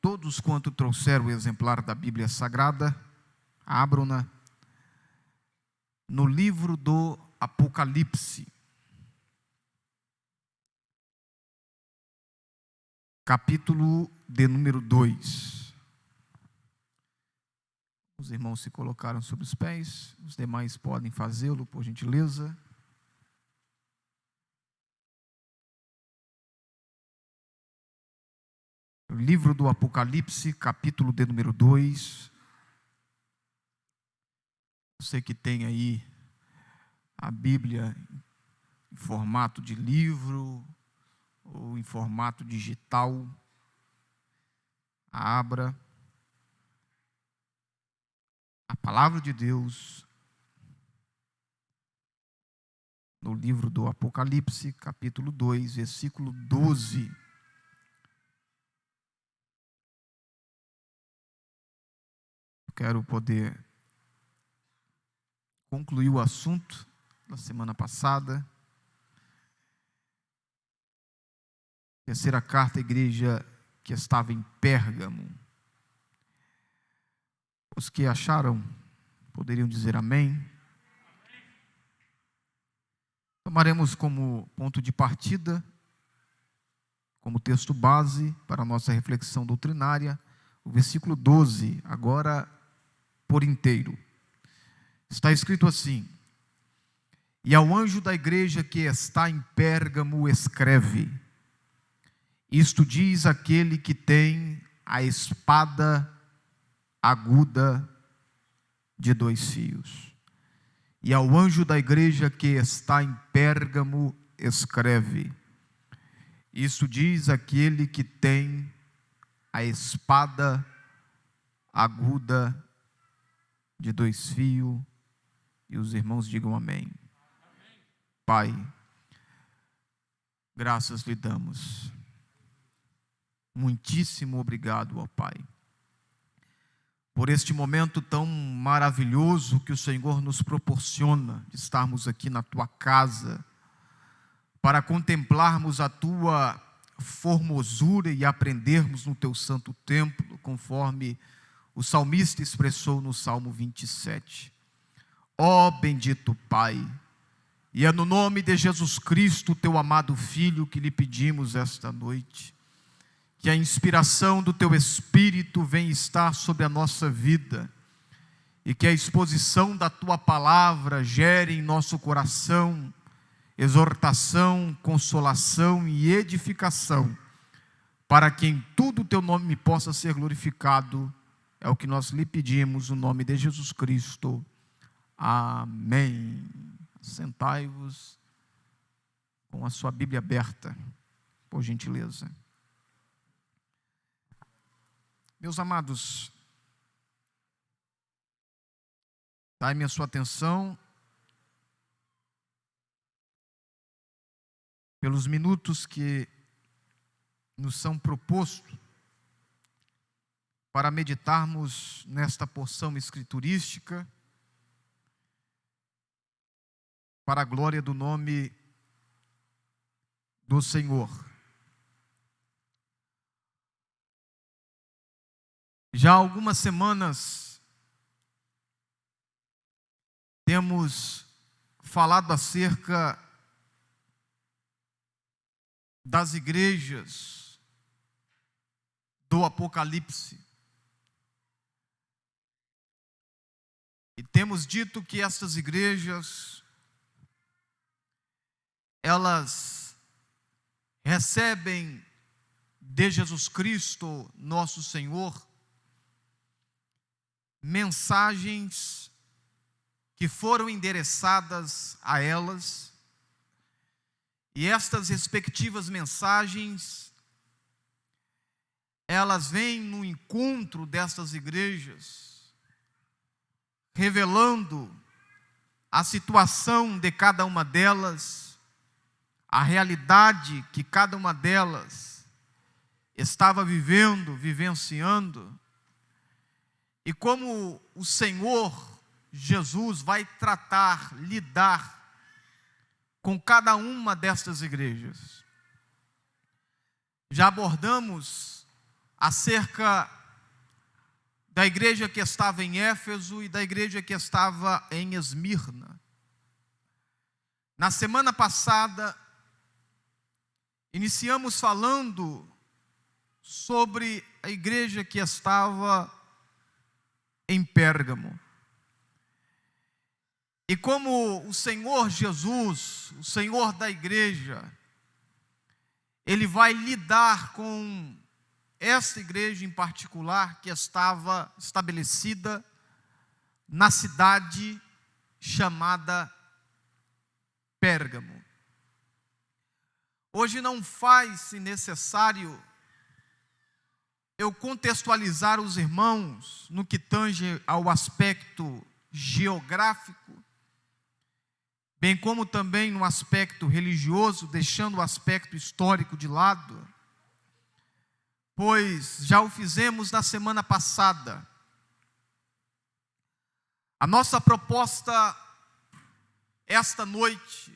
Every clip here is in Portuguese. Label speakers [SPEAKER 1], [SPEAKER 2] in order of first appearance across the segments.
[SPEAKER 1] Todos quanto trouxeram o exemplar da Bíblia Sagrada, abram-na no livro do Apocalipse, capítulo de número 2. Os irmãos se colocaram sobre os pés, os demais podem fazê-lo, por gentileza. O livro do Apocalipse, capítulo de número 2. Você que tem aí a Bíblia em formato de livro ou em formato digital, abra a palavra de Deus no livro do Apocalipse, capítulo 2, versículo 12. Quero poder concluir o assunto da semana passada. Terceira carta à igreja que estava em Pérgamo. Os que acharam poderiam dizer amém. Tomaremos como ponto de partida, como texto base para a nossa reflexão doutrinária, o versículo 12, agora por inteiro. Está escrito assim: e ao anjo da igreja que está em Pérgamo escreve: isto diz aquele que tem a espada aguda de 2 fios. E ao anjo da igreja que está em Pérgamo escreve: isto diz aquele que tem a espada aguda de 2 fios, e os irmãos digam amém. Pai, graças lhe damos. Muitíssimo obrigado, ó Pai, por este momento tão maravilhoso que o Senhor nos proporciona, de estarmos aqui na Tua casa, para contemplarmos a Tua formosura e aprendermos no Teu santo templo, conforme o salmista expressou no Salmo 27. Ó bendito Pai, e é no nome de Jesus Cristo, Teu amado Filho, que lhe pedimos esta noite, que a inspiração do Teu Espírito venha estar sobre a nossa vida, e que a exposição da Tua palavra gere em nosso coração exortação, consolação e edificação, para que em tudo o Teu nome possa ser glorificado. É o que nós lhe pedimos, no nome de Jesus Cristo. Amém. Sentai-vos com a sua Bíblia aberta, por gentileza. Meus amados, dai-me a sua atenção pelos minutos que nos são propostos para meditarmos nesta porção escriturística, para a glória do nome do Senhor. Já há algumas semanas temos falado acerca das igrejas do Apocalipse. E temos dito que essas igrejas, elas recebem de Jesus Cristo, nosso Senhor, mensagens que foram endereçadas a elas, e estas respectivas mensagens, elas vêm no encontro destas igrejas, revelando a situação de cada uma delas, a realidade que cada uma delas estava vivendo, vivenciando, e como o Senhor Jesus vai tratar, lidar com cada uma destas igrejas. Já abordamos acerca da igreja que estava em Éfeso e da igreja que estava em Esmirna. Na semana passada, iniciamos falando sobre a igreja que estava em Pérgamo. E como o Senhor Jesus, o Senhor da igreja, Ele vai lidar com esta igreja em particular que estava estabelecida na cidade chamada Pérgamo. Hoje não faz-se necessário eu contextualizar os irmãos no que tange ao aspecto geográfico, bem como também no aspecto religioso, deixando o aspecto histórico de lado, pois já o fizemos na semana passada. A nossa proposta esta noite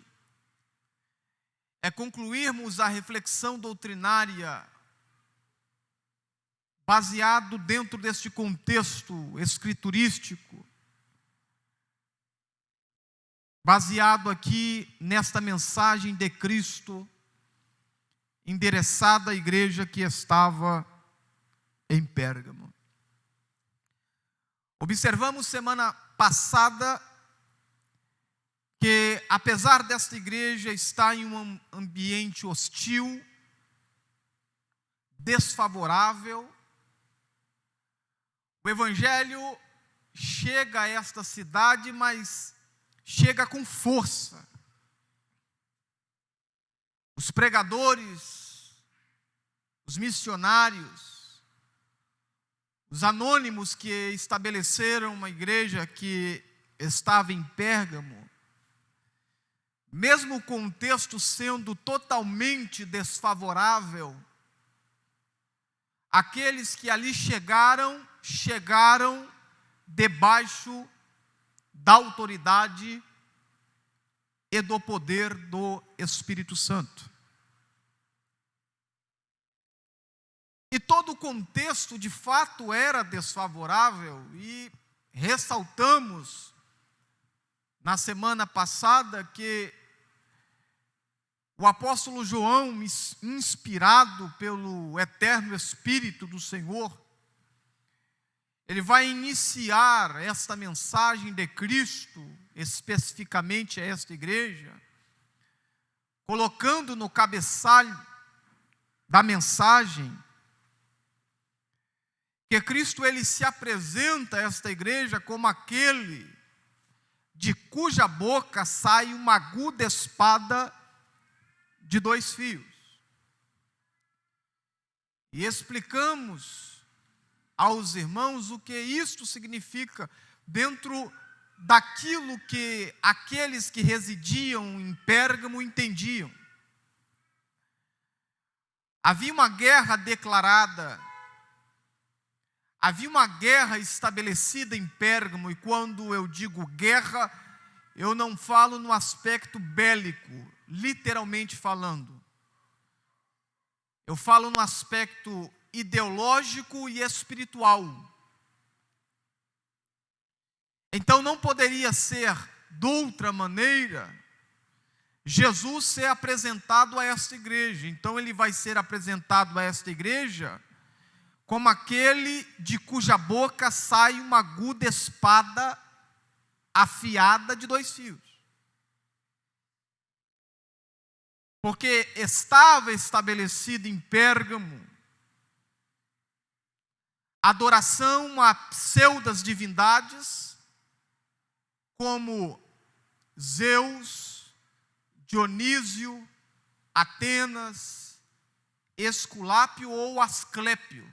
[SPEAKER 1] é concluirmos a reflexão doutrinária baseado dentro deste contexto escriturístico, baseado aqui nesta mensagem de Cristo, endereçada à igreja que estava em Pérgamo. Observamos semana passada que, apesar desta igreja estar em um ambiente hostil, desfavorável, o Evangelho chega a esta cidade, mas chega com força. Os pregadores, os missionários, os anônimos que estabeleceram uma igreja que estava em Pérgamo, mesmo o contexto sendo totalmente desfavorável, aqueles que ali chegaram debaixo da autoridade e do poder do Espírito Santo. E todo o contexto de fato era desfavorável, e ressaltamos na semana passada que o apóstolo João, inspirado pelo eterno Espírito do Senhor, ele vai iniciar esta mensagem de Cristo, especificamente a esta igreja, colocando no cabeçalho da mensagem que Cristo ele se apresenta a esta igreja como aquele de cuja boca sai uma aguda espada de 2 fios. E explicamos aos irmãos o que isto significa dentro daquilo que aqueles que residiam em Pérgamo entendiam. Havia uma guerra declarada, havia uma guerra estabelecida em Pérgamo, e quando eu digo guerra, eu não falo no aspecto bélico, literalmente falando. Eu falo no aspecto ideológico e espiritual. Então não poderia ser de outra maneira Jesus ser apresentado a esta igreja. Então ele vai ser apresentado a esta igreja como aquele de cuja boca sai uma aguda espada afiada de 2 fios. Porque estava estabelecido em Pérgamo adoração a pseudas divindades como Zeus, Dionísio, Atenas, Esculápio ou Asclépio,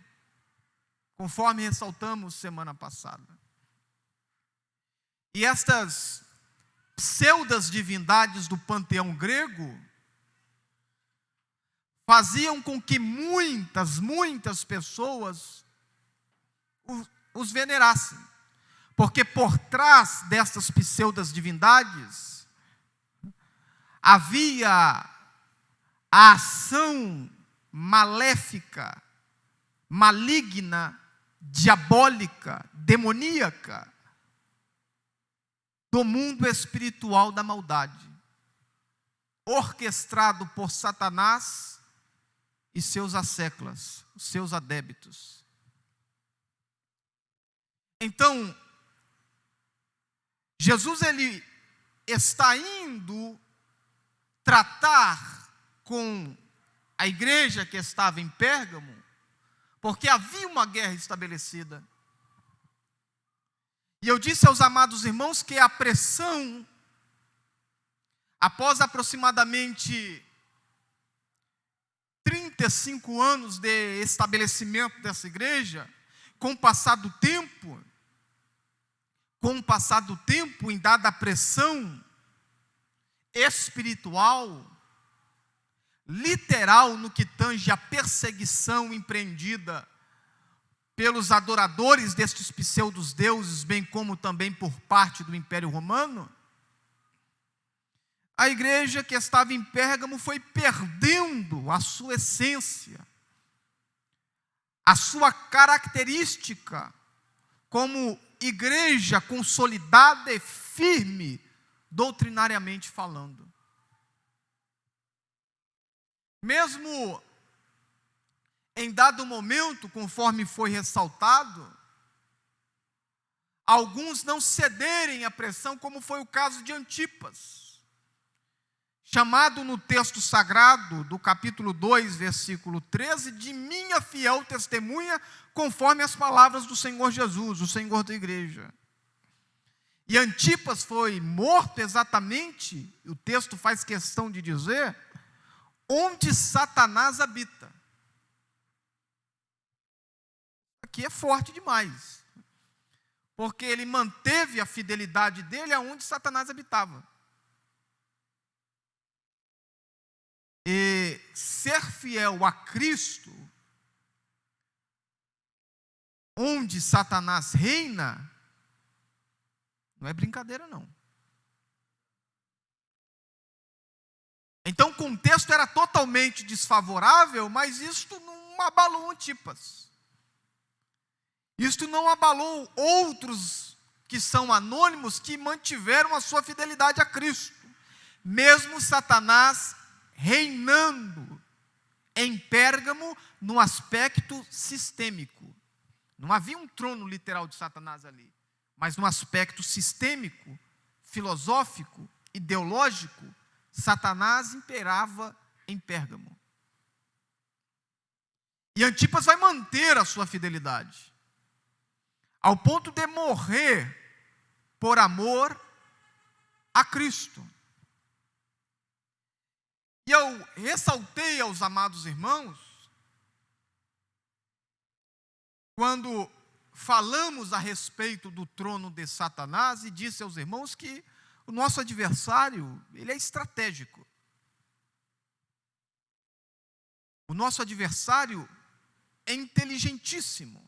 [SPEAKER 1] conforme ressaltamos semana passada. E estas pseudas divindades do panteão grego faziam com que muitas pessoas os venerassem, porque por trás destas pseudas divindades havia a ação maléfica, maligna, diabólica, demoníaca do mundo espiritual da maldade, orquestrado por Satanás e seus asseclas, seus adébitos. Então, Jesus ele está indo tratar com a igreja que estava em Pérgamo, porque havia uma guerra estabelecida. E eu disse aos amados irmãos que a pressão, após aproximadamente 35 anos de estabelecimento dessa igreja, com o passar do tempo, em dada a pressão espiritual, literal no que tange a perseguição empreendida pelos adoradores destes pseudos deuses, bem como também por parte do Império Romano, a igreja que estava em Pérgamo foi perdendo a sua essência, a sua característica como igreja consolidada e firme, doutrinariamente falando. Mesmo em dado momento, conforme foi ressaltado, alguns não cederem à pressão, como foi o caso de Antipas, chamado no texto sagrado do capítulo 2, versículo 13, de minha fiel testemunha, conforme as palavras do Senhor Jesus, o Senhor da igreja. E Antipas foi morto exatamente, o texto faz questão de dizer, onde Satanás habita. Aqui é forte demais, porque ele manteve a fidelidade dele aonde Satanás habitava. E ser fiel a Cristo, onde Satanás reina, não é brincadeira não. Então o contexto era totalmente desfavorável, mas isto não abalou Antipas. Isto não abalou outros que são anônimos, que mantiveram a sua fidelidade a Cristo. Mesmo Satanás reinando em Pérgamo no aspecto sistêmico. Não havia um trono literal de Satanás ali, mas no aspecto sistêmico, filosófico, ideológico, Satanás imperava em Pérgamo. E Antipas vai manter a sua fidelidade, ao ponto de morrer por amor a Cristo. E eu ressaltei aos amados irmãos, quando falamos a respeito do trono de Satanás, e disse aos irmãos que o nosso adversário, ele é estratégico. O nosso adversário é inteligentíssimo.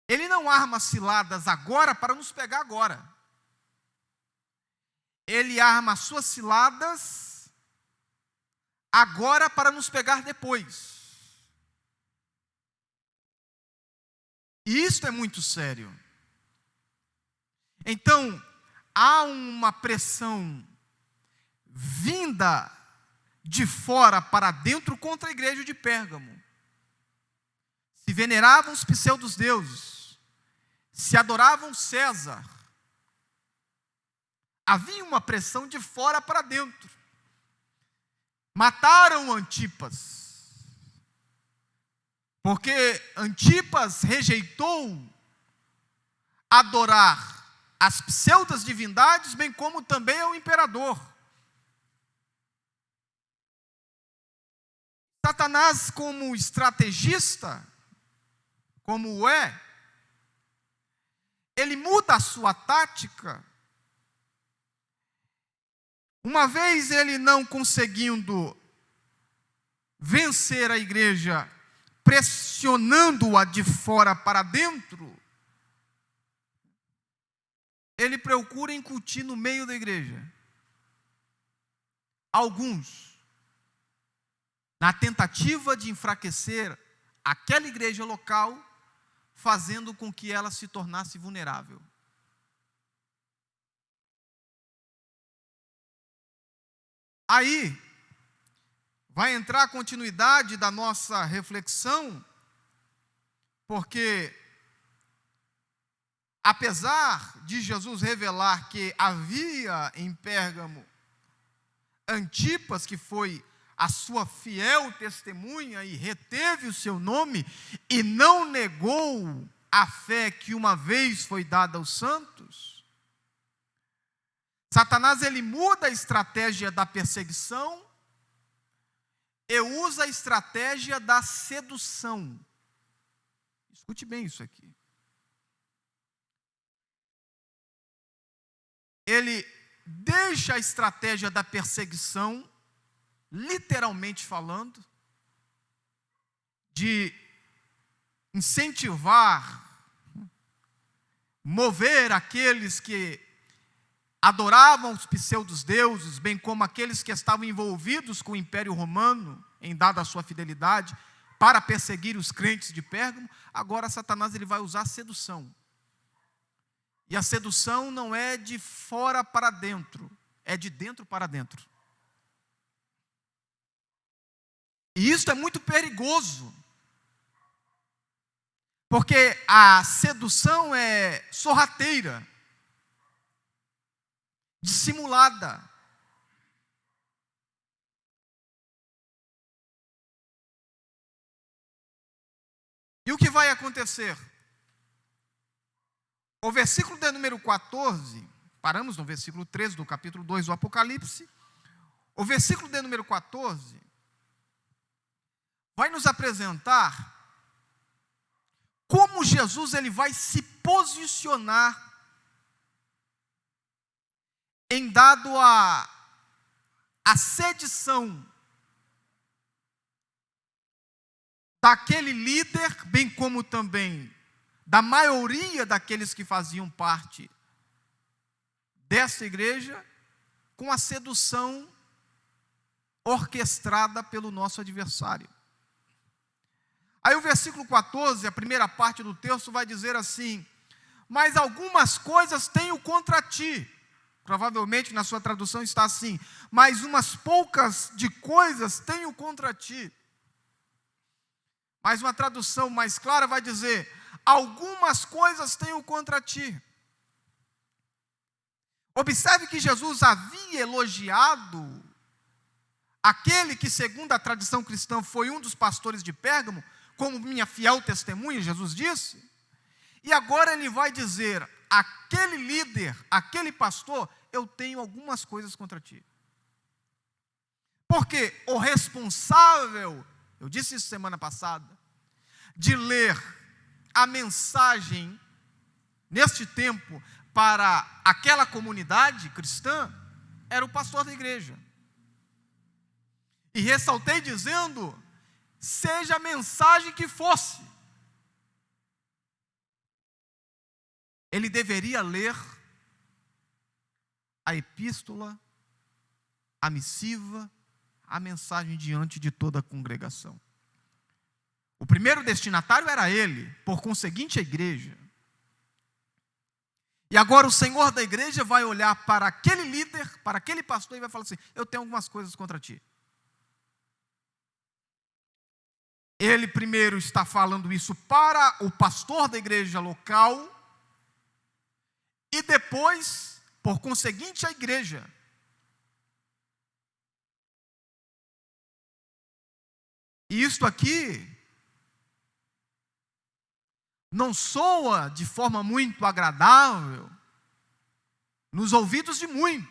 [SPEAKER 1] Ele não arma ciladas agora para nos pegar agora. Ele arma suas ciladas agora para nos pegar depois. E isso é muito sério. Então, há uma pressão vinda de fora para dentro contra a igreja de Pérgamo. Se veneravam os pseudos deuses, se adoravam César. Havia uma pressão de fora para dentro. Mataram Antipas, porque Antipas rejeitou adorar as pseudas divindades, bem como também ao imperador. Satanás, como estrategista, como é, ele muda a sua tática. Uma vez ele não conseguindo vencer a igreja, pressionando-a de fora para dentro, ele procura incutir no meio da igreja alguns na tentativa de enfraquecer aquela igreja local, fazendo com que ela se tornasse vulnerável. Aí, vai entrar a continuidade da nossa reflexão, porque, apesar de Jesus revelar que havia em Pérgamo Antipas, que foi a sua fiel testemunha e reteve o seu nome, e não negou a fé que uma vez foi dada aos santos, Satanás ele muda a estratégia da perseguição e usa a estratégia da sedução. Escute bem isso aqui. Ele deixa a estratégia da perseguição, literalmente falando, de incentivar, mover aqueles que adoravam os pseudos-deuses, bem como aqueles que estavam envolvidos com o Império Romano, em dada a sua fidelidade, para perseguir os crentes de Pérgamo. Agora Satanás ele vai usar a sedução. E a sedução não é de fora para dentro, é de dentro para dentro. E isso é muito perigoso, porque a sedução é sorrateira, dissimulada. E o que vai acontecer? O versículo de número 14, paramos no versículo 13 do capítulo 2 do Apocalipse. O versículo de número 14 vai nos apresentar como Jesus ele vai se posicionar em dado a sedição daquele líder, bem como também da maioria daqueles que faziam parte dessa igreja, com a sedução orquestrada pelo nosso adversário. Aí o versículo 14, a primeira parte do texto vai dizer assim: mas algumas coisas tenho contra ti. Provavelmente na sua tradução está assim: mas umas poucas de coisas tenho contra ti. Mas uma tradução mais clara vai dizer: algumas coisas tenho contra ti. Observe que Jesus havia elogiado aquele que, segundo a tradição cristã, foi um dos pastores de Pérgamo, como minha fiel testemunha, Jesus disse. E agora ele vai dizer: aquele líder, aquele pastor, eu tenho algumas coisas contra ti. Porque o responsável, eu disse isso semana passada, de ler a mensagem neste tempo para aquela comunidade cristã, era o pastor da igreja. E ressaltei dizendo: seja a mensagem que fosse, ele deveria ler a epístola, a missiva, a mensagem diante de toda a congregação. O primeiro destinatário era ele, por conseguinte a igreja. E agora o Senhor da igreja vai olhar para aquele líder, para aquele pastor, e vai falar assim: eu tenho algumas coisas contra ti. Ele primeiro está falando isso para o pastor da igreja local, e depois, por conseguinte, a igreja. E isto aqui não soa de forma muito agradável nos ouvidos de muitos.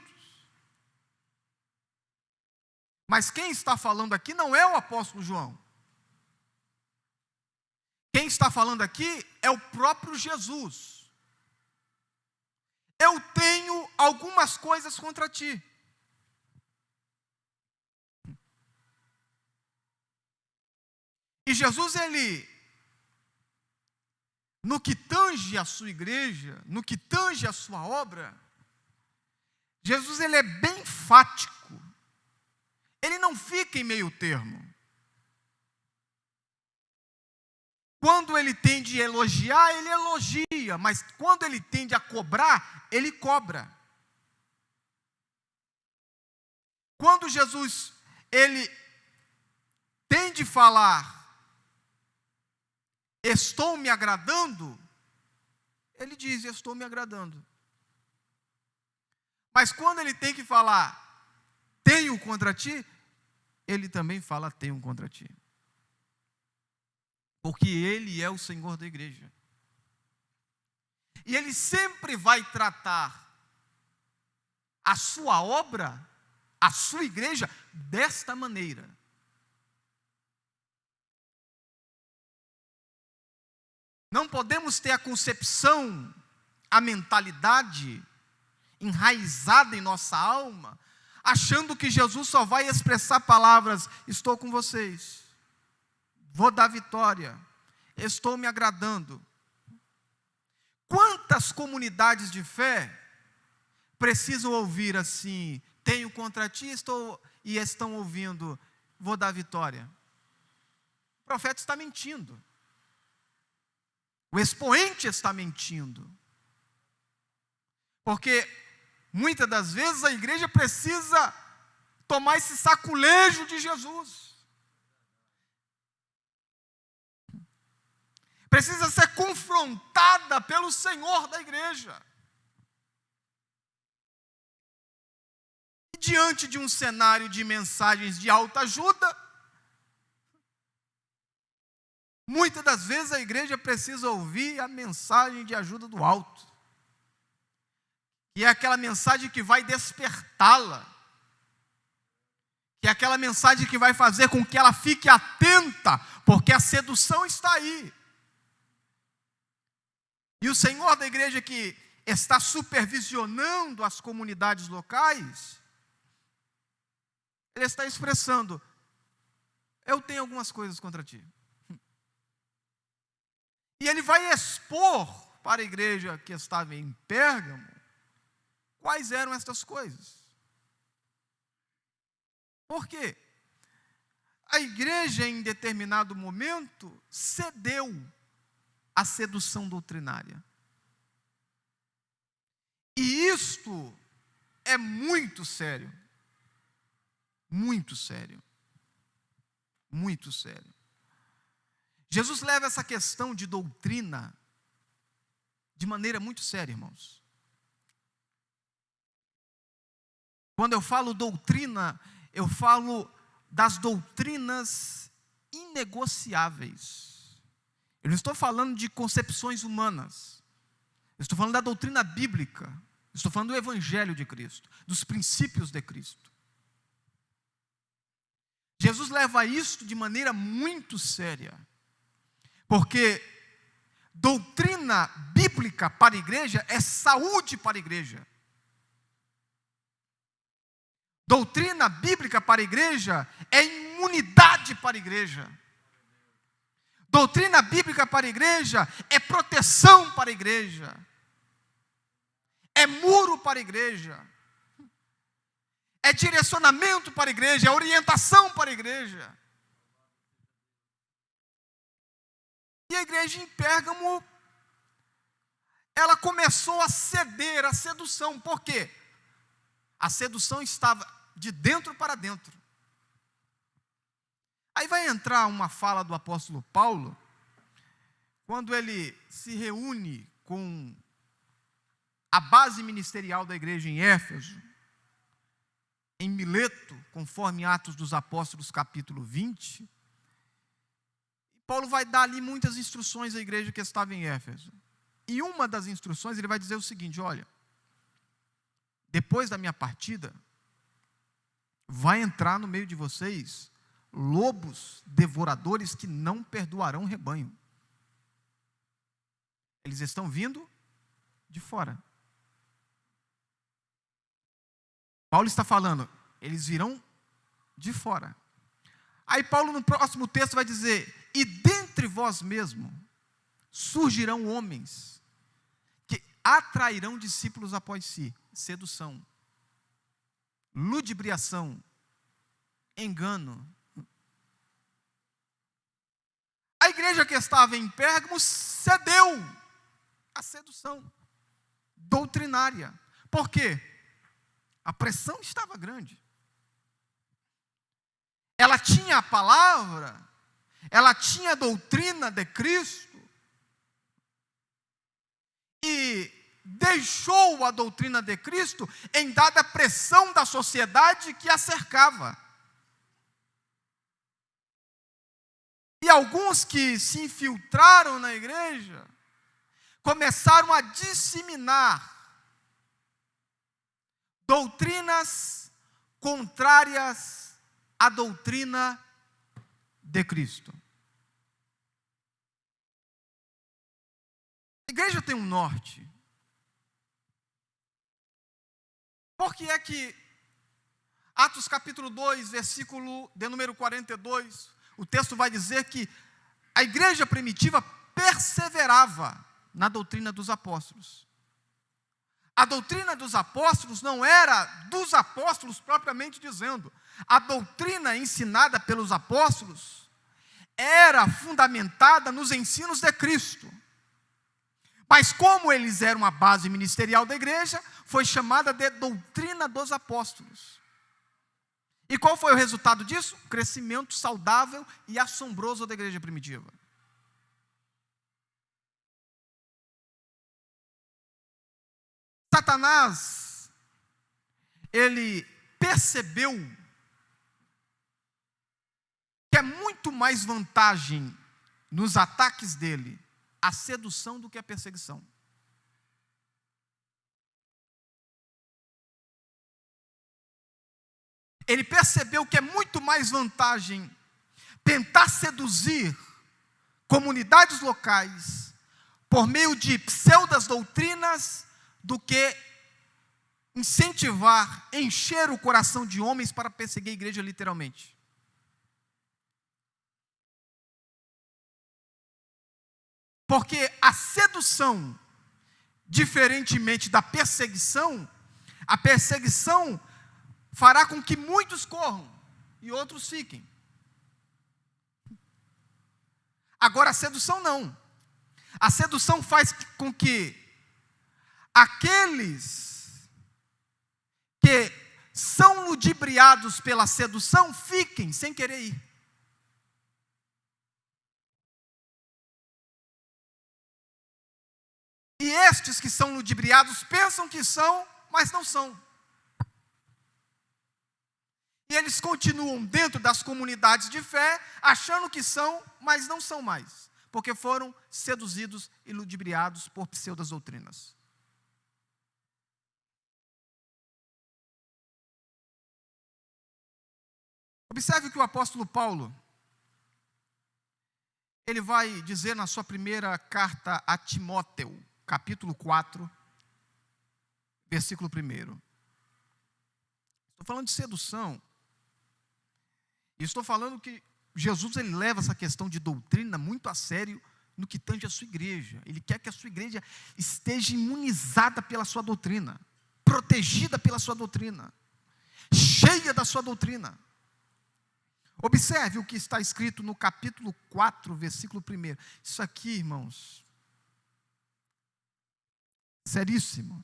[SPEAKER 1] Mas quem está falando aqui não é o apóstolo João. Quem está falando aqui é o próprio Jesus. Eu tenho algumas coisas contra ti. E Jesus, ele, no que tange a sua igreja, no que tange a sua obra, Jesus ele é bem enfático. Ele não fica em meio termo. Quando ele tende a elogiar, ele elogia, mas quando ele tende a cobrar, ele cobra. Quando Jesus, ele tende a falar, estou me agradando, ele diz, estou me agradando. Mas quando ele tem que falar, tenho contra ti, ele também fala, tenho contra ti. Porque ele é o Senhor da igreja. E ele sempre vai tratar a sua obra, a sua igreja, desta maneira. Não podemos ter a concepção, a mentalidade enraizada em nossa alma, achando que Jesus só vai expressar palavras, estou com vocês, vou dar vitória, estou me agradando. Quantas comunidades de fé precisam ouvir assim, tenho contra ti, e estão ouvindo, vou dar vitória? O profeta está mentindo. O expoente está mentindo. Porque muitas das vezes a igreja precisa tomar esse saculejo de Jesus. Precisa ser confrontada pelo Senhor da igreja. E diante de um cenário de mensagens de autoajuda, muitas das vezes a igreja precisa ouvir a mensagem de ajuda do alto. E é aquela mensagem que vai despertá-la. Que é aquela mensagem que vai fazer com que ela fique atenta, porque a sedução está aí. E o Senhor da igreja que está supervisionando as comunidades locais, ele está expressando, eu tenho algumas coisas contra ti. E ele vai expor para a igreja que estava em Pérgamo, quais eram estas coisas. Por quê? A igreja, em determinado momento, cedeu à sedução doutrinária. E isto é muito sério. Muito sério. Muito sério. Jesus leva essa questão de doutrina de maneira muito séria, irmãos. Quando eu falo doutrina, eu falo das doutrinas inegociáveis. Eu não estou falando de concepções humanas. Eu estou falando da doutrina bíblica. Eu estou falando do Evangelho de Cristo, dos princípios de Cristo. Jesus leva isto de maneira muito séria. Porque doutrina bíblica para a igreja é saúde para a igreja. Doutrina bíblica para a igreja é imunidade para a igreja. Doutrina bíblica para a igreja é proteção para a igreja. É muro para a igreja. É direcionamento para a igreja, é orientação para a igreja. E a igreja em Pérgamo, ela começou a ceder à sedução. Por quê? A sedução estava de dentro para dentro. Aí vai entrar uma fala do apóstolo Paulo, quando ele se reúne com a base ministerial da igreja em Éfeso, em Mileto, conforme Atos dos Apóstolos capítulo 20, Paulo vai dar ali muitas instruções à igreja que estava em Éfeso. E uma das instruções, ele vai dizer o seguinte, olha, depois da minha partida, vai entrar no meio de vocês lobos devoradores que não perdoarão o rebanho. Eles estão vindo de fora. Paulo está falando, eles virão de fora. Aí Paulo no próximo texto vai dizer, e dentre vós mesmo surgirão homens que atrairão discípulos após si. Sedução, ludibriação, engano. A igreja que estava em Pérgamo cedeu à sedução doutrinária. Por quê? A pressão estava grande. Ela tinha a palavra, ela tinha a doutrina de Cristo, e deixou a doutrina de Cristo em dada pressão da sociedade que a cercava. E alguns que se infiltraram na igreja começaram a disseminar doutrinas contrárias à doutrina de Cristo. A igreja tem um norte. Por que é que Atos capítulo 2, versículo de número 42, o texto vai dizer que a igreja primitiva perseverava na doutrina dos apóstolos. A doutrina dos apóstolos não era dos apóstolos propriamente dizendo. A doutrina ensinada pelos apóstolos era fundamentada nos ensinos de Cristo. Mas como eles eram a base ministerial da igreja, foi chamada de doutrina dos apóstolos. E qual foi o resultado disso? Crescimento saudável e assombroso da igreja primitiva. Satanás, ele percebeu que é muito mais vantagem nos ataques dele a sedução do que a perseguição. Ele percebeu que é muito mais vantagem tentar seduzir comunidades locais por meio de pseudas doutrinas do que incentivar, encher o coração de homens para perseguir a igreja literalmente. Porque a sedução, diferentemente da perseguição, a perseguição fará com que muitos corram e outros fiquem. Agora a sedução não. A sedução faz com que aqueles que são ludibriados pela sedução fiquem sem querer ir. E estes que são ludibriados pensam que são, mas não são. E eles continuam dentro das comunidades de fé, achando que são, mas não são mais. Porque foram seduzidos e ludibriados por pseudas doutrinas. Observe que o apóstolo Paulo, ele vai dizer na sua primeira carta a Timóteo, capítulo 4, versículo 1. Estou falando de sedução. E estou falando que Jesus ele leva essa questão de doutrina muito a sério no que tange a sua igreja. Ele quer que a sua igreja esteja imunizada pela sua doutrina, protegida pela sua doutrina, cheia da sua doutrina. Observe o que está escrito no capítulo 4, versículo 1. Isso aqui, irmãos, seríssimo.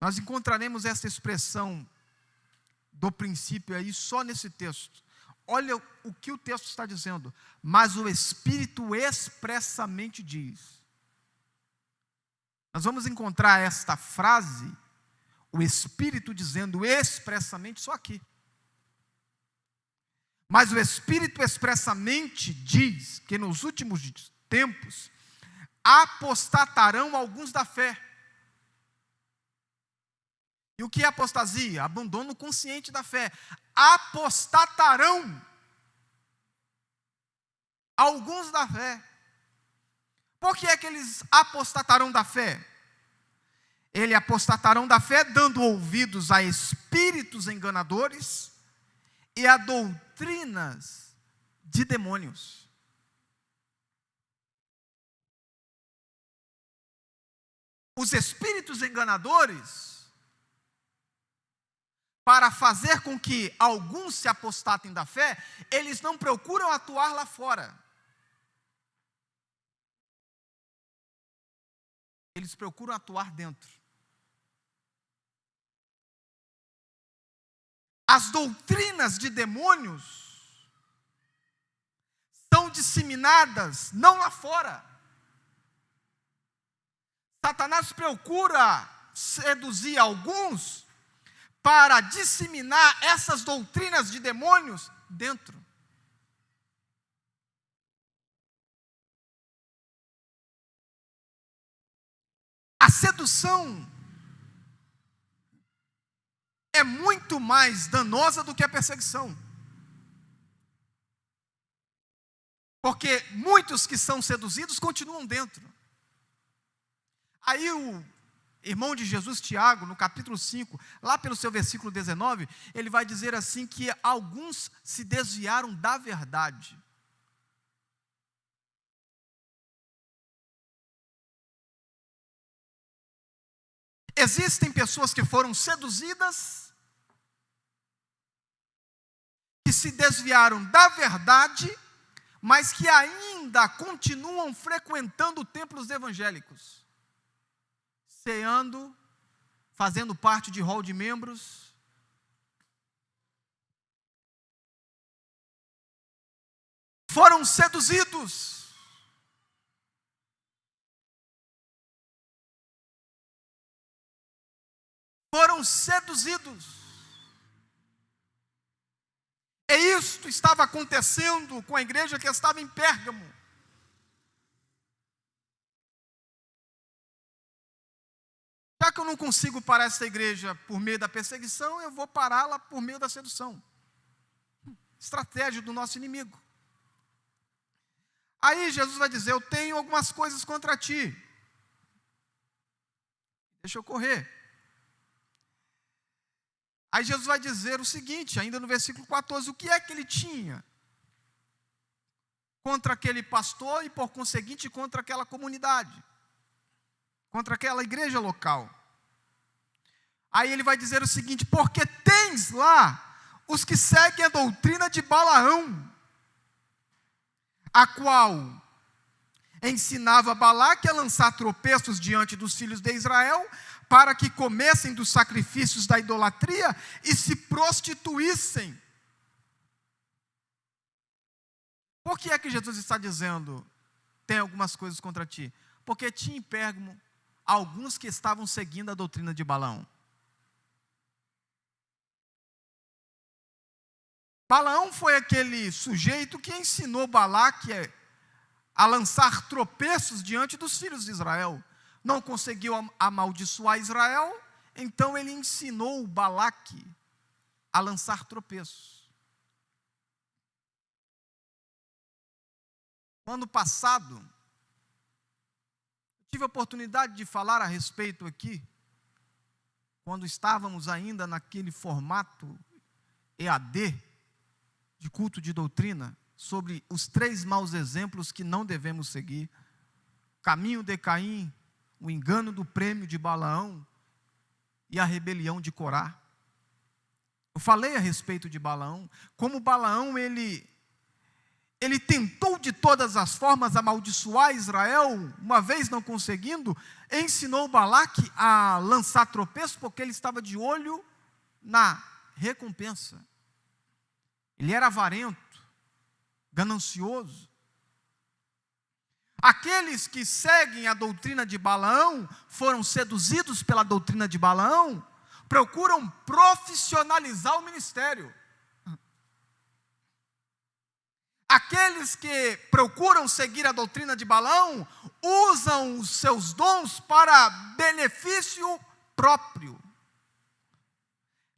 [SPEAKER 1] Nós encontraremos essa expressão do princípio aí só nesse texto. Olha o que o texto está dizendo. Mas o Espírito expressamente diz. Nós vamos encontrar esta frase, o Espírito dizendo expressamente só aqui. Mas o Espírito expressamente diz que nos últimos tempos apostatarão alguns da fé. E o que é apostasia? Abandono consciente da fé. Apostatarão alguns da fé. Por que é que eles apostatarão da fé? Eles apostatarão da fé dando ouvidos a espíritos enganadores e a doutrinas de demônios. Os espíritos enganadores para fazer com que alguns se apostatem da fé, eles não procuram atuar lá fora. Eles procuram atuar dentro. As doutrinas de demônios são disseminadas não lá fora. Satanás procura seduzir alguns para disseminar essas doutrinas de demônios dentro. A sedução é muito mais danosa do que a perseguição. Porque muitos que são seduzidos continuam dentro. Aí o irmão de Jesus, Tiago, no capítulo 5, lá pelo seu versículo 19, ele vai dizer assim que alguns se desviaram da verdade. Existem pessoas que foram seduzidas, que se desviaram da verdade, mas que ainda continuam frequentando templos evangélicos, ceando, fazendo parte de hall de membros. Foram seduzidos. Foram seduzidos. E isto estava acontecendo com a igreja que estava em Pérgamo. Já que eu não consigo parar essa igreja por meio da perseguição, eu vou pará-la por meio da sedução. Estratégia do nosso inimigo. Aí Jesus vai dizer: eu tenho algumas coisas contra ti. Deixa eu correr. Aí Jesus vai dizer o seguinte, ainda no versículo 14, o que é que ele tinha contra aquele pastor e, por conseguinte, contra aquela comunidade, contra aquela igreja local. Aí ele vai dizer o seguinte: porque tens lá os que seguem a doutrina de Balaão, a qual ensinava Balaque a lançar tropeços diante dos filhos de Israel, para que comessem dos sacrifícios da idolatria e se prostituíssem. Por que é que Jesus está dizendo, tem algumas coisas contra ti? Porque tinha em Pérgamo alguns que estavam seguindo a doutrina de Balaão. Balaão foi aquele sujeito que ensinou Balaque a lançar tropeços diante dos filhos de Israel. Não conseguiu amaldiçoar Israel, então ele ensinou Balaque a lançar tropeços. No ano passado, tive a oportunidade de falar a respeito aqui, quando estávamos ainda naquele formato EAD, de culto de doutrina, sobre os 3 maus exemplos que não devemos seguir: o caminho de Caim, o engano do prêmio de Balaão e a rebelião de Corá. Eu falei a respeito de Balaão, como Balaão ele tentou de todas as formas amaldiçoar Israel, uma vez não conseguindo, ensinou Balaque a lançar tropeços, porque ele estava de olho na recompensa. Ele era avarento, ganancioso. Aqueles que seguem a doutrina de Balaão, foram seduzidos pela doutrina de Balaão, procuram profissionalizar o ministério. Aqueles que procuram seguir a doutrina de Balaão, usam os seus dons para benefício próprio,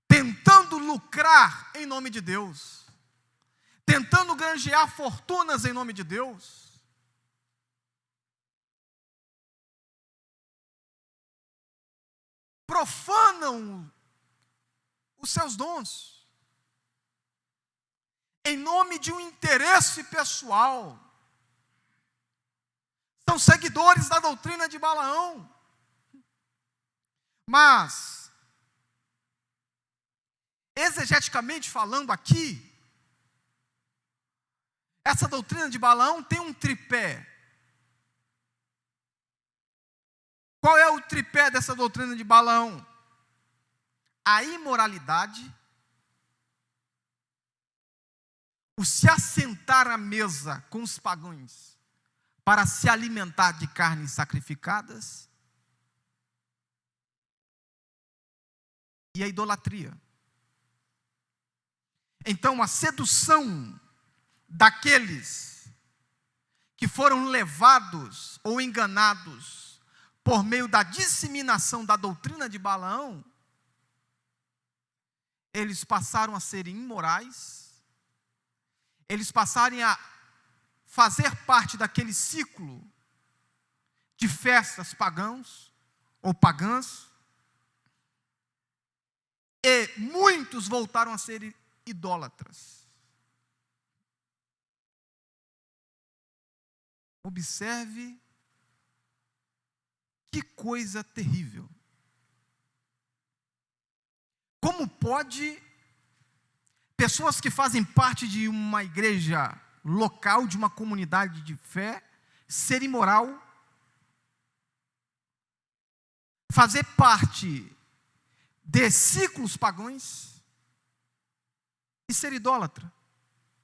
[SPEAKER 1] tentando lucrar em nome de Deus, tentando granjear fortunas em nome de Deus. Profanam os seus dons, em nome de um interesse pessoal. São seguidores da doutrina de Balaão. Mas exegeticamente falando aqui, essa doutrina de Balaão tem um tripé. Qual é o tripé dessa doutrina de Balaão? A imoralidade, o se assentar à mesa com os pagãos para se alimentar de carnes sacrificadas e a idolatria. Então, a sedução daqueles que foram levados ou enganados por meio da disseminação da doutrina de Balaão, eles passaram a serem imorais, eles passaram a fazer parte daquele ciclo de festas pagãs ou pagãs, e muitos voltaram a ser idólatras. Observe que coisa terrível. Como pode pessoas que fazem parte de uma igreja local, de uma comunidade de fé, ser imoral, fazer parte de ciclos pagãos e ser idólatra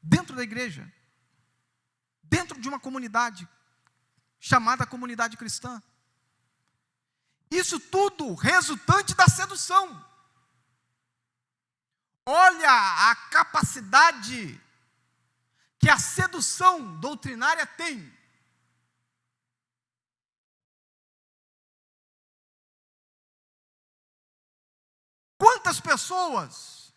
[SPEAKER 1] dentro da igreja, dentro de uma comunidade chamada comunidade cristã? Isso tudo resultante da sedução. Olha a capacidade que a sedução doutrinária tem. Quantas pessoas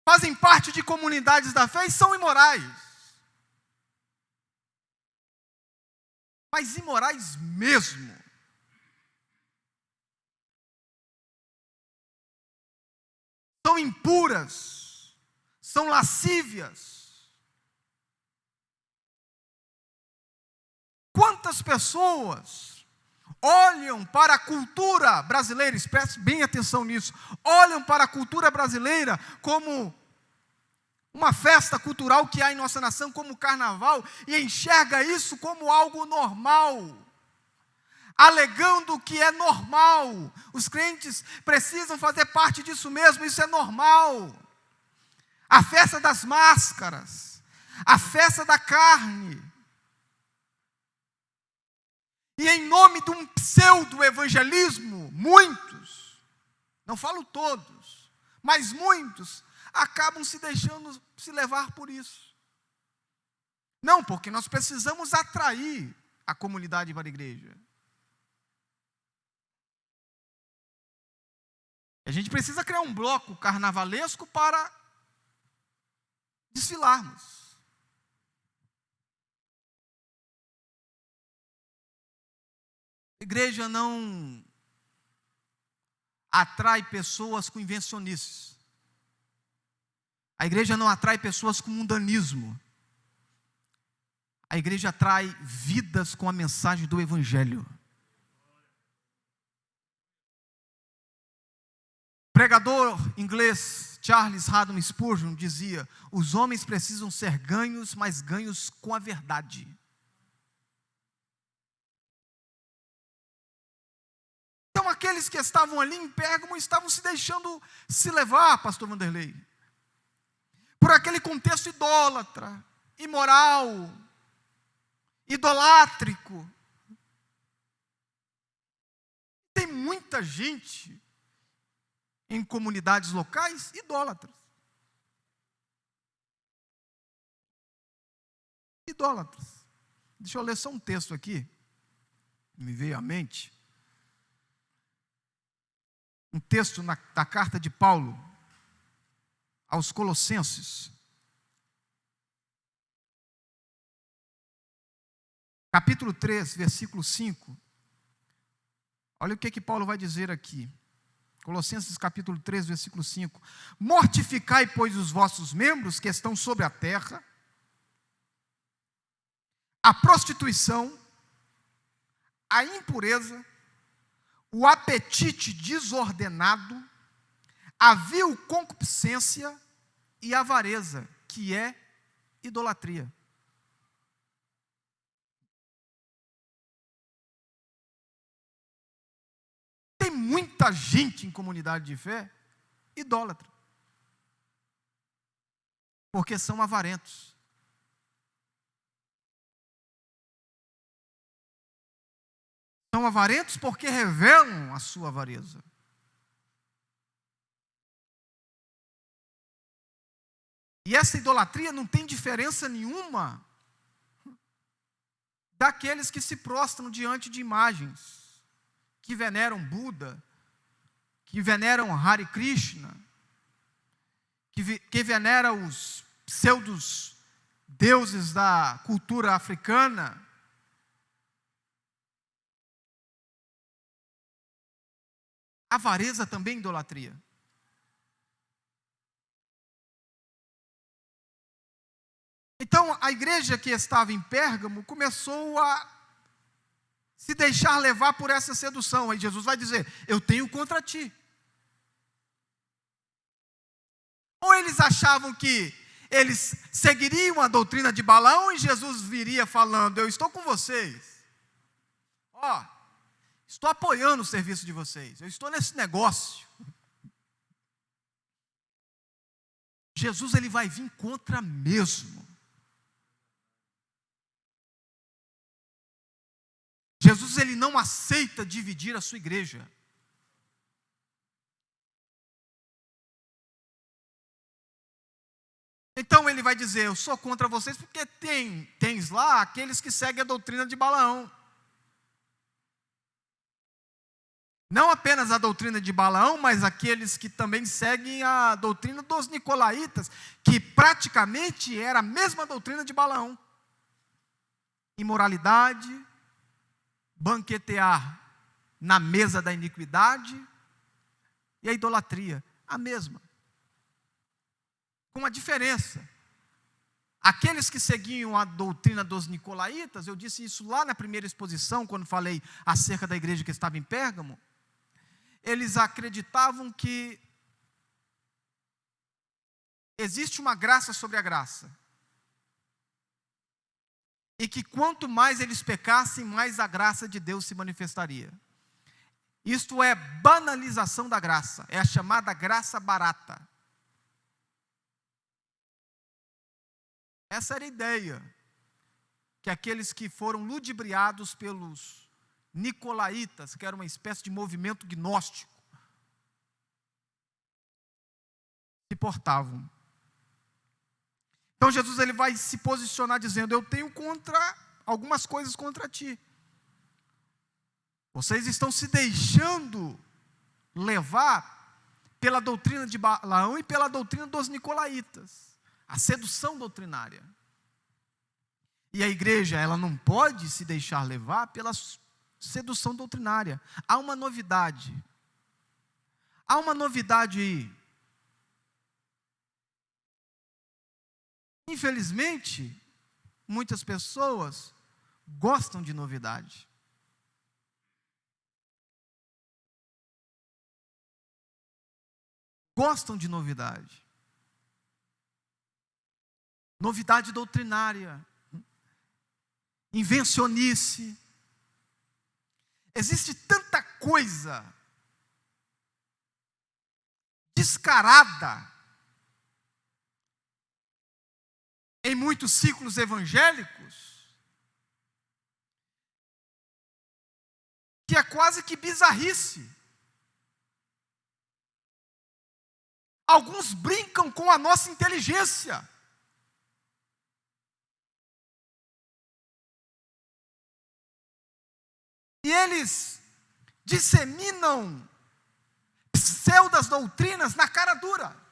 [SPEAKER 1] fazem parte de comunidades da fé e são imorais? Mas imorais mesmo. São impuras, são lascívias. Quantas pessoas olham para a cultura brasileira, preste bem atenção nisso, olham para a cultura brasileira como uma festa cultural que há em nossa nação, como o carnaval, e enxerga isso como algo normal, alegando que é normal, os crentes precisam fazer parte disso mesmo, isso é normal. A festa das máscaras, a festa da carne. E em nome de um pseudo-evangelismo, muitos, não falo todos, mas muitos, acabam se deixando se levar por isso. Não, porque nós precisamos atrair a comunidade para a igreja. A gente precisa criar um bloco carnavalesco para desfilarmos. A igreja não atrai pessoas com invencionices. A igreja não atrai pessoas com mundanismo. A igreja atrai vidas com a mensagem do Evangelho. Pregador inglês Charles Haddon Spurgeon dizia: os homens precisam ser ganhos, mas ganhos com a verdade. Então aqueles que estavam ali em Pérgamo estavam se deixando se levar, pastor Vanderlei, por aquele contexto idólatra, imoral, idolátrico. Tem muita gente em comunidades locais idólatras. Idólatras. Deixa eu ler só um texto aqui, me veio à mente. Um texto da carta de Paulo aos Colossenses, capítulo 3, versículo 5. Olha o que Paulo vai dizer aqui. Colossenses capítulo 3, versículo 5. Mortificai, pois, os vossos membros que estão sobre a terra, a prostituição, a impureza, o apetite desordenado a vil concupiscência e avareza, que é idolatria. Tem muita gente em comunidade de fé idólatra, porque são avarentos. São avarentos porque revelam a sua avareza. E essa idolatria não tem diferença nenhuma daqueles que se prostram diante de imagens, que veneram Buda, que veneram Hare Krishna, que veneram os pseudos deuses da cultura africana. Avareza também é idolatria. Então, a igreja que estava em Pérgamo começou a se deixar levar por essa sedução. Aí Jesus vai dizer: eu tenho contra ti. Ou eles achavam que eles seguiriam a doutrina de Balaão e Jesus viria falando: eu estou com vocês. Ó, estou apoiando o serviço de vocês. Eu estou nesse negócio. Jesus, ele vai vir contra mesmo. Jesus, ele não aceita dividir a sua igreja. Então ele vai dizer: eu sou contra vocês porque tens lá aqueles que seguem a doutrina de Balaão. Não apenas a doutrina de Balaão, mas aqueles que também seguem a doutrina dos nicolaítas, que praticamente era a mesma doutrina de Balaão. Imoralidade, banquetear na mesa da iniquidade, e a idolatria, a mesma. Com uma diferença. Aqueles que seguiam a doutrina dos nicolaítas, eu disse isso lá na primeira exposição, quando falei acerca da igreja que estava em Pérgamo, eles acreditavam que existe uma graça sobre a graça. E que quanto mais eles pecassem, mais a graça de Deus se manifestaria. Isto é banalização da graça, é a chamada graça barata. Essa era a ideia que aqueles que foram ludibriados pelos nicolaítas, que era uma espécie de movimento gnóstico, se portavam. Então Jesus, ele vai se posicionar dizendo: eu tenho algumas coisas contra ti. Vocês estão se deixando levar pela doutrina de Balaão e pela doutrina dos nicolaítas, a sedução doutrinária. E a igreja, ela não pode se deixar levar pela sedução doutrinária. Há uma novidade. Há uma novidade aí. Infelizmente, muitas pessoas gostam de novidade. Gostam de novidade. Novidade doutrinária. Invencionice. Existe tanta coisa descarada em muitos ciclos evangélicos, que é quase que bizarrice. Alguns brincam com a nossa inteligência. E eles disseminam pseudas doutrinas na cara dura.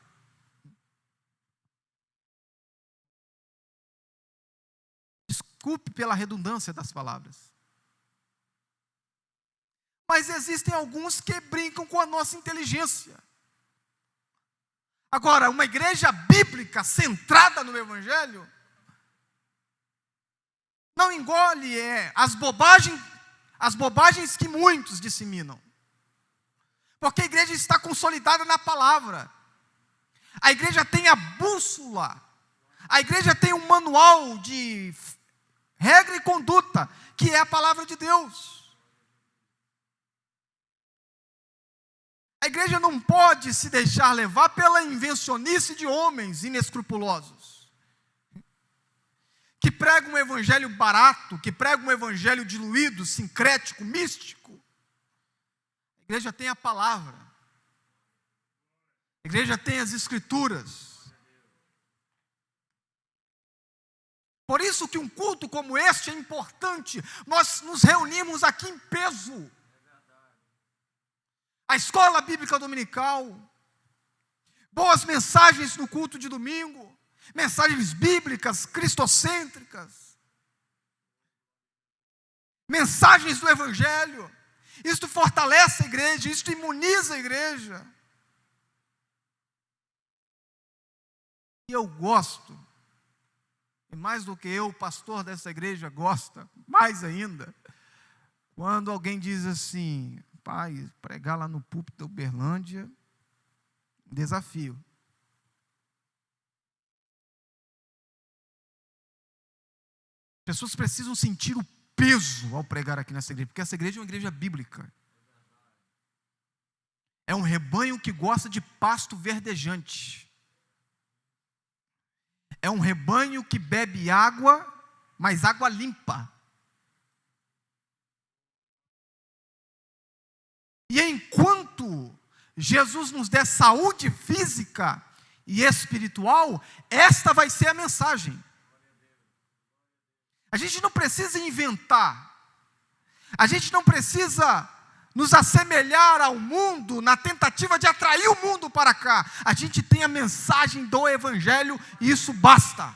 [SPEAKER 1] Desculpe pela redundância das palavras. Mas existem alguns que brincam com a nossa inteligência. Agora, uma igreja bíblica centrada no Evangelho não engole as bobagens que muitos disseminam. Porque a igreja está consolidada na palavra. A igreja tem a bússola. A igreja tem um manual de regra e conduta, que é a palavra de Deus. A igreja não pode se deixar levar pela invencionice de homens inescrupulosos, que pregam um evangelho barato, que pregam um evangelho diluído, sincrético, místico. A igreja tem a palavra. A igreja tem as escrituras. Por isso que um culto como este é importante. Nós nos reunimos aqui em peso. A escola bíblica dominical, boas mensagens no culto de domingo, mensagens bíblicas, cristocêntricas, mensagens do evangelho. Isto fortalece a igreja, isto imuniza a igreja. E eu gosto, e mais do que eu, o pastor dessa igreja gosta, mais ainda, quando alguém diz assim: pai, pregar lá no púlpito da Uberlândia, desafio. Pessoas precisam sentir o peso ao pregar aqui nessa igreja, porque essa igreja é uma igreja bíblica. É um rebanho que gosta de pasto verdejante. É um rebanho que bebe água, mas água limpa. E enquanto Jesus nos der saúde física e espiritual, esta vai ser a mensagem. A gente não precisa inventar. A gente não precisa nos assemelhar ao mundo na tentativa de atrair o mundo para cá. A gente tem a mensagem do evangelho e isso basta.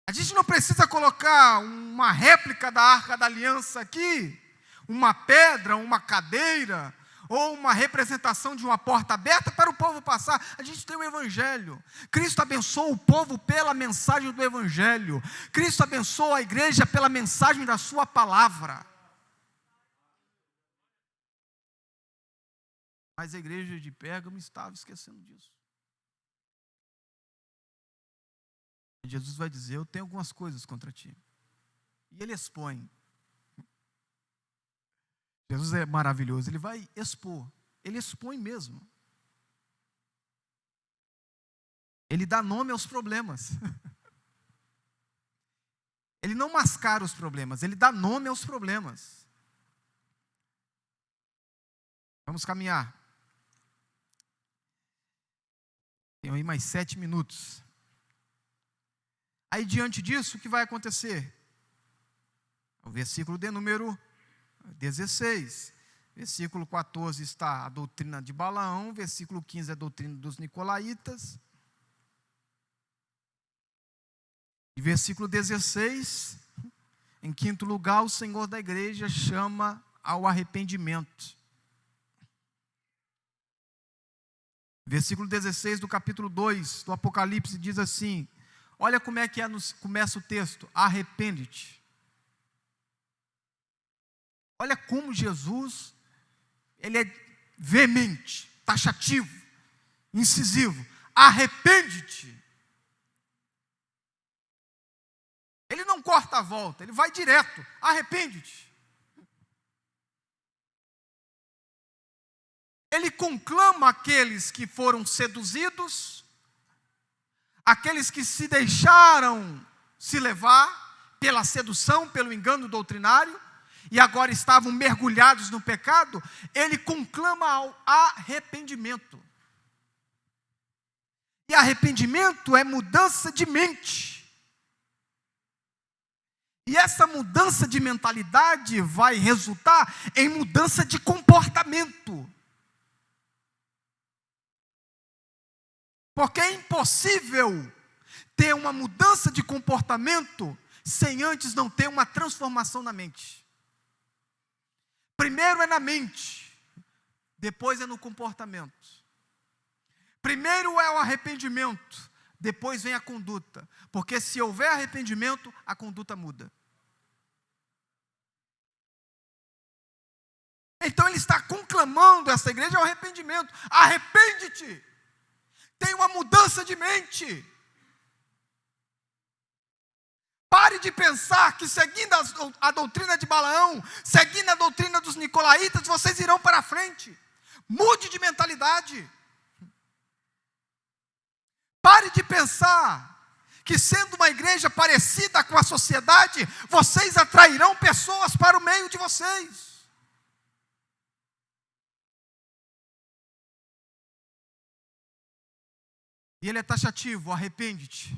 [SPEAKER 1] A gente não precisa colocar uma réplica da Arca da Aliança aqui, uma pedra, uma cadeira, ou uma representação de uma porta aberta para o povo passar. A gente tem o evangelho. Cristo abençoa o povo pela mensagem do evangelho. Cristo abençoa a igreja pela mensagem da sua palavra. Mas a igreja de Pérgamo estava esquecendo disso. Jesus vai dizer: eu tenho algumas coisas contra ti. E ele expõe. Jesus é maravilhoso, ele vai expor. Ele expõe mesmo. Ele dá nome aos problemas. Ele não mascara os problemas, ele dá nome aos problemas. Vamos caminhar. Tenho aí mais 7 minutos. Aí diante disso, o que vai acontecer? O versículo de número 16. Versículo 14 está a doutrina de Balaão. Versículo 15 é a doutrina dos nicolaítas. E versículo 16, em quinto lugar, o Senhor da igreja chama ao arrependimento. Versículo 16 do capítulo 2 do Apocalipse diz assim: olha como é que começa o texto: arrepende-te. Olha como Jesus, ele é veemente, taxativo, incisivo. Arrepende-te. Ele não corta a volta, ele vai direto. Arrepende-te. Ele conclama aqueles que foram seduzidos, aqueles que se deixaram se levar pela sedução, pelo engano doutrinário, e agora estavam mergulhados no pecado. Ele conclama ao arrependimento. E arrependimento é mudança de mente. E essa mudança de mentalidade vai resultar em mudança de comportamento. Porque é impossível ter uma mudança de comportamento sem antes não ter uma transformação na mente. Primeiro é na mente, depois é no comportamento. Primeiro é o arrependimento, depois vem a conduta. Porque se houver arrependimento, a conduta muda. Então ele está conclamando essa igreja ao arrependimento. Arrepende-te. Tem uma mudança de mente. Pare de pensar que seguindo a doutrina de Balaão, seguindo a doutrina dos nicolaítas, vocês irão para frente. Mude de mentalidade. Pare de pensar que sendo uma igreja parecida com a sociedade, vocês atrairão pessoas para o meio de vocês. E ele é taxativo: arrepende-te.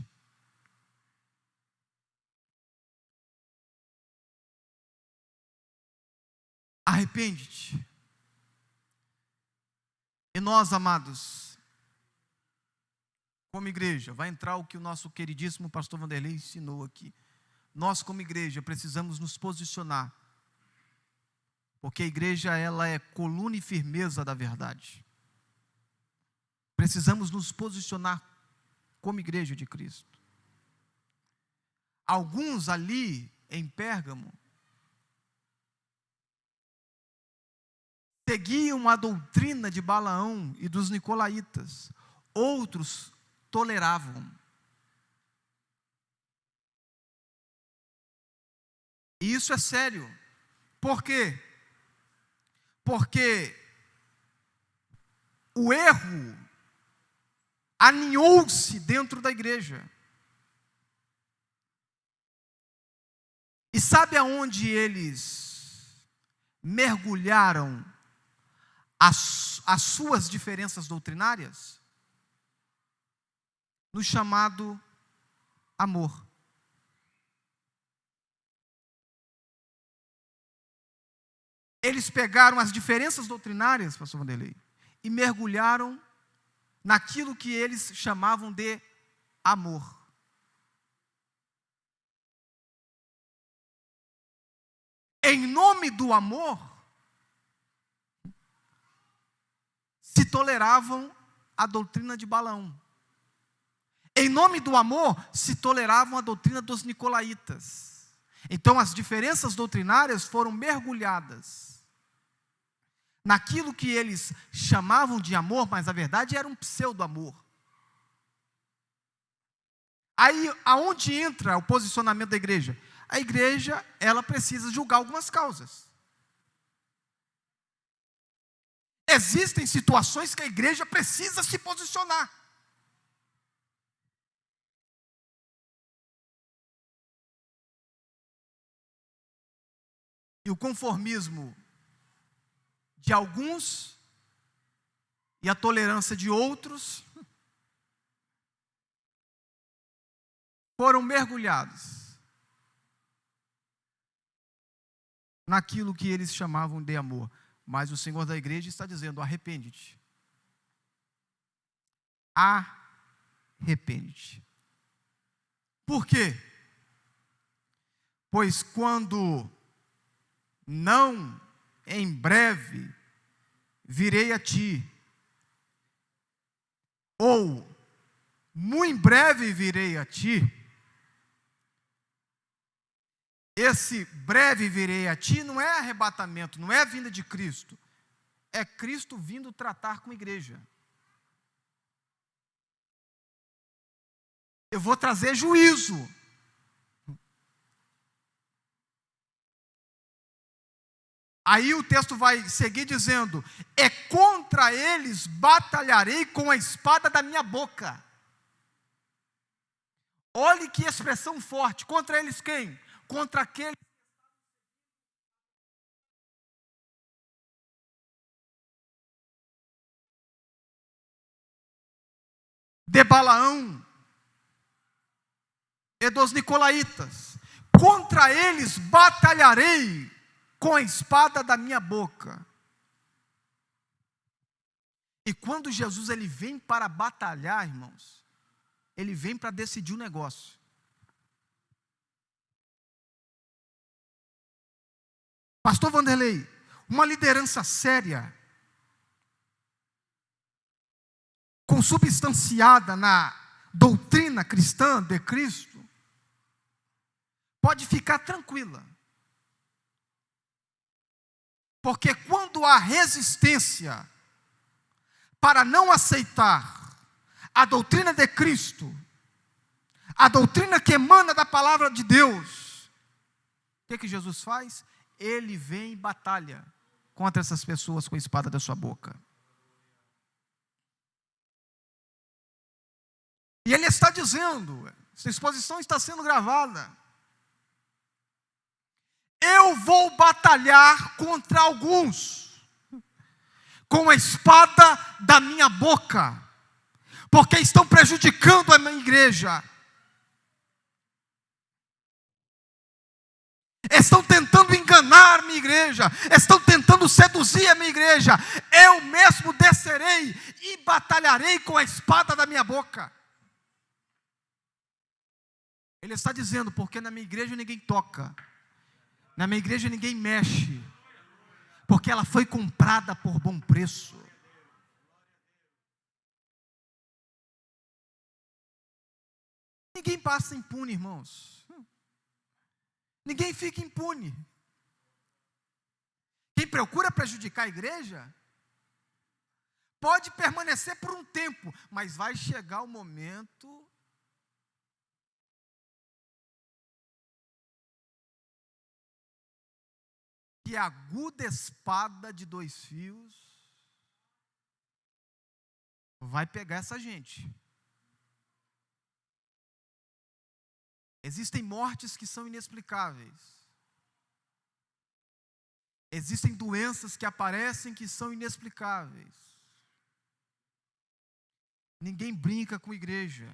[SPEAKER 1] Arrepende-te. E nós, amados, como igreja, vai entrar o que o nosso queridíssimo pastor Vanderlei ensinou aqui. Nós, como igreja, precisamos nos posicionar, porque a igreja, ela é coluna e firmeza da verdade. Precisamos nos posicionar como igreja de Cristo. Alguns ali em Pérgamo seguiam a doutrina de Balaão e dos nicolaítas. Outros toleravam. E isso é sério. Por quê? Porque o erro aninhou-se dentro da igreja. E sabe aonde eles mergulharam as suas diferenças doutrinárias? No chamado amor. Eles pegaram as diferenças doutrinárias, pastor Vanderlei, e mergulharam naquilo que eles chamavam de amor. Em nome do amor, se toleravam a doutrina de Balaão. Em nome do amor, se toleravam a doutrina dos nicolaítas. Então as diferenças doutrinárias foram mergulhadas naquilo que eles chamavam de amor, mas na verdade era um pseudo-amor. Aí, aonde entra o posicionamento da igreja? A igreja, ela precisa julgar algumas causas. Existem situações que a igreja precisa se posicionar. E o conformismo de alguns e a tolerância de outros foram mergulhados naquilo que eles chamavam de amor. Mas o Senhor da igreja está dizendo: arrepende-te. Arrepende-te. Por quê? Pois quando não em breve virei a ti, ou muito em breve virei a ti, esse breve virei a ti não é arrebatamento, não é a vinda de Cristo, é Cristo vindo tratar com a igreja. Eu vou trazer juízo. Aí o texto vai seguir dizendo: é contra eles batalharei com a espada da minha boca. Olhe que expressão forte. Contra eles quem? Contra aqueles de Balaão e dos nicolaítas. Contra eles batalharei com a espada da minha boca. E quando Jesus ele vem para batalhar, irmãos, ele vem para decidir o negócio. Pastor Vanderlei, uma liderança séria, consubstanciada na doutrina cristã de Cristo, pode ficar tranquila. Porque quando quando a resistência para não aceitar a doutrina de Cristo, a doutrina que emana da palavra de Deus, o que Jesus faz? Ele vem e batalha contra essas pessoas com a espada da sua boca. E ele está dizendo, essa exposição está sendo gravada, eu vou batalhar contra alguns com a espada da minha boca, porque estão prejudicando a minha igreja, estão tentando enganar a minha igreja, estão tentando seduzir a minha igreja. Eu mesmo descerei e batalharei com a espada da minha boca. Ele está dizendo, porque na minha igreja ninguém toca, na minha igreja ninguém mexe, porque ela foi comprada por bom preço. Ninguém passa impune, irmãos. Ninguém fica impune. Quem procura prejudicar a igreja pode permanecer por um tempo, mas vai chegar o momento que a aguda espada de 2 fios vai pegar essa gente. Existem mortes que são inexplicáveis. Existem doenças que aparecem que são inexplicáveis. Ninguém brinca com a igreja.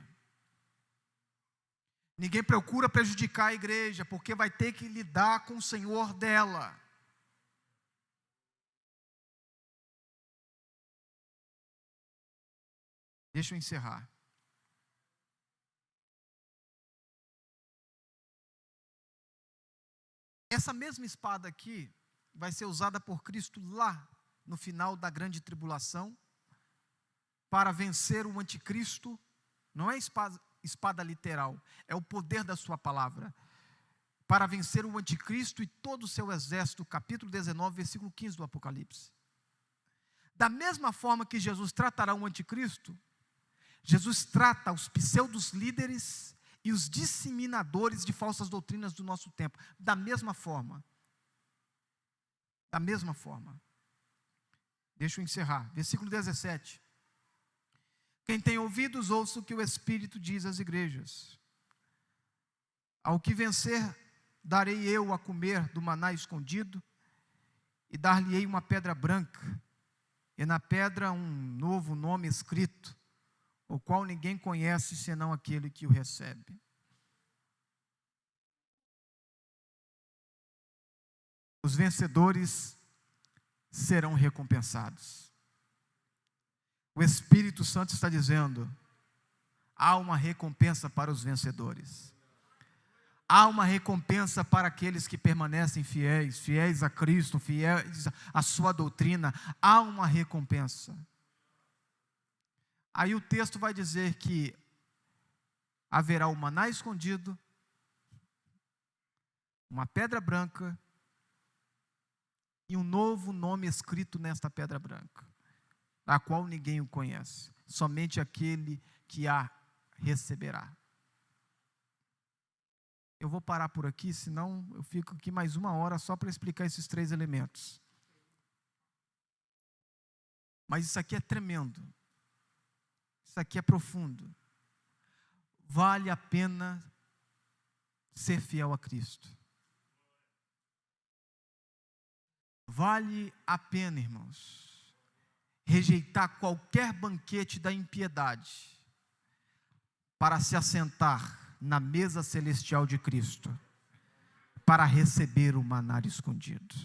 [SPEAKER 1] Ninguém procura prejudicar a igreja, porque vai ter que lidar com o Senhor dela. Deixa eu encerrar. Essa mesma espada aqui vai ser usada por Cristo lá no final da grande tribulação, para vencer o anticristo. Não é espada literal, é o poder da sua palavra, para vencer o anticristo e todo o seu exército, capítulo 19, versículo 15 do Apocalipse. Da mesma forma que Jesus tratará o anticristo, Jesus trata os pseudos líderes e os disseminadores de falsas doutrinas do nosso tempo, da mesma forma. Da mesma forma. Deixa eu encerrar, versículo 17. Quem tem ouvidos, ouça o que o Espírito diz às igrejas. Ao que vencer, darei eu a comer do maná escondido, e dar-lhe-ei uma pedra branca, e na pedra um novo nome escrito, o qual ninguém conhece, senão aquele que o recebe. Os vencedores serão recompensados. O Espírito Santo está dizendo, há uma recompensa para os vencedores. Há uma recompensa para aqueles que permanecem fiéis, fiéis a Cristo, fiéis à sua doutrina. Há uma recompensa. Aí o texto vai dizer que haverá o maná escondido, uma pedra branca e um novo nome escrito nesta pedra branca, a qual ninguém o conhece, somente aquele que a receberá. Eu vou parar por aqui, senão eu fico aqui mais 1 hora só para explicar esses 3 elementos. Mas isso aqui é tremendo. Isso aqui é profundo. Vale a pena ser fiel a Cristo. Vale a pena, irmãos, rejeitar qualquer banquete da impiedade para se assentar na mesa celestial de Cristo, para receber o maná escondido.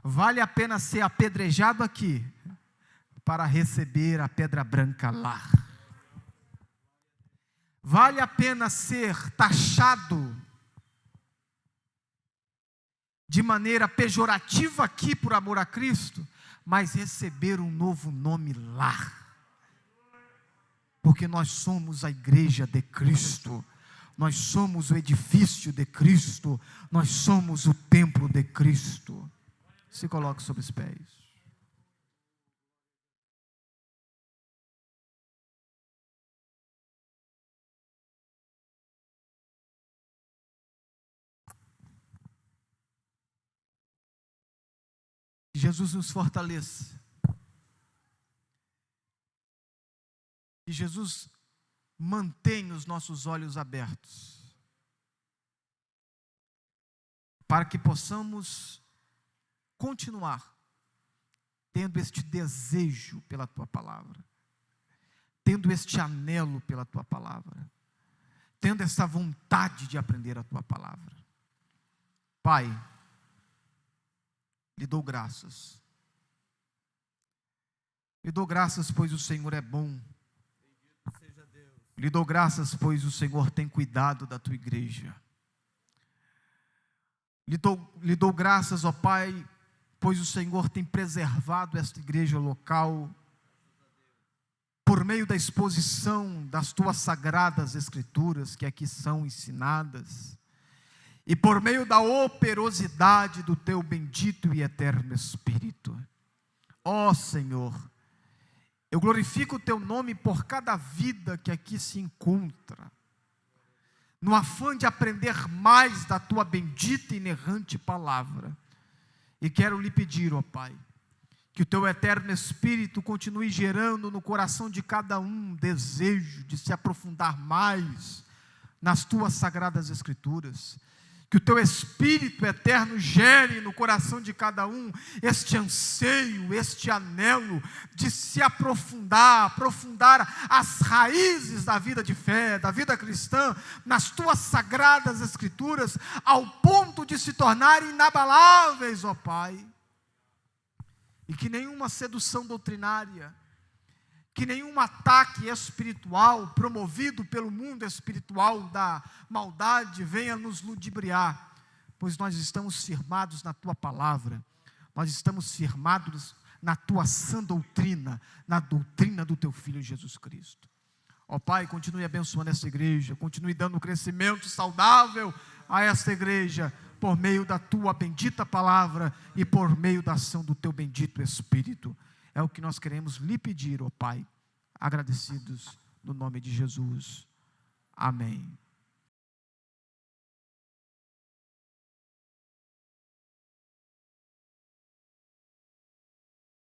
[SPEAKER 1] Vale a pena ser apedrejado aqui, para receber a pedra branca lá. Vale a pena ser taxado de maneira pejorativa aqui por amor a Cristo, mas receber um novo nome lá. Porque nós somos a igreja de Cristo, nós somos o edifício de Cristo, nós somos o templo de Cristo. Se coloque sobre os pés. Que Jesus nos fortaleça. Que Jesus mantenha os nossos olhos abertos, para que possamos continuar tendo este desejo pela Tua palavra, tendo este anelo pela Tua palavra, tendo essa vontade de aprender a Tua palavra. Pai, lhe dou graças. Lhe dou graças, pois o Senhor é bom. Lhe dou graças, pois o Senhor tem cuidado da Tua igreja. Lhe dou graças, ó Pai, pois o Senhor tem preservado esta igreja local, por meio da exposição das Tuas sagradas Escrituras, que aqui são ensinadas, e por meio da operosidade do Teu bendito e eterno Espírito. Ó Senhor, eu glorifico o Teu nome por cada vida que aqui se encontra, no afã de aprender mais da Tua bendita e inerrante palavra. E quero lhe pedir, ó Pai, que o Teu eterno Espírito continue gerando no coração de cada um desejo de se aprofundar mais nas Tuas sagradas Escrituras. Que o Teu Espírito eterno gere no coração de cada um este anseio, este anelo de se aprofundar as raízes da vida de fé, da vida cristã, nas Tuas sagradas Escrituras, ao ponto de se tornarem inabaláveis, ó Pai. E que nenhuma sedução doutrinária, que nenhum ataque espiritual promovido pelo mundo espiritual da maldade venha nos ludibriar, pois nós estamos firmados na Tua palavra, nós estamos firmados na Tua sã doutrina, na doutrina do Teu Filho Jesus Cristo. Ó Pai, continue abençoando essa igreja, continue dando crescimento saudável a esta igreja, por meio da Tua bendita palavra e por meio da ação do Teu bendito Espírito. É o que nós queremos lhe pedir, ó Pai, agradecidos no nome de Jesus. Amém.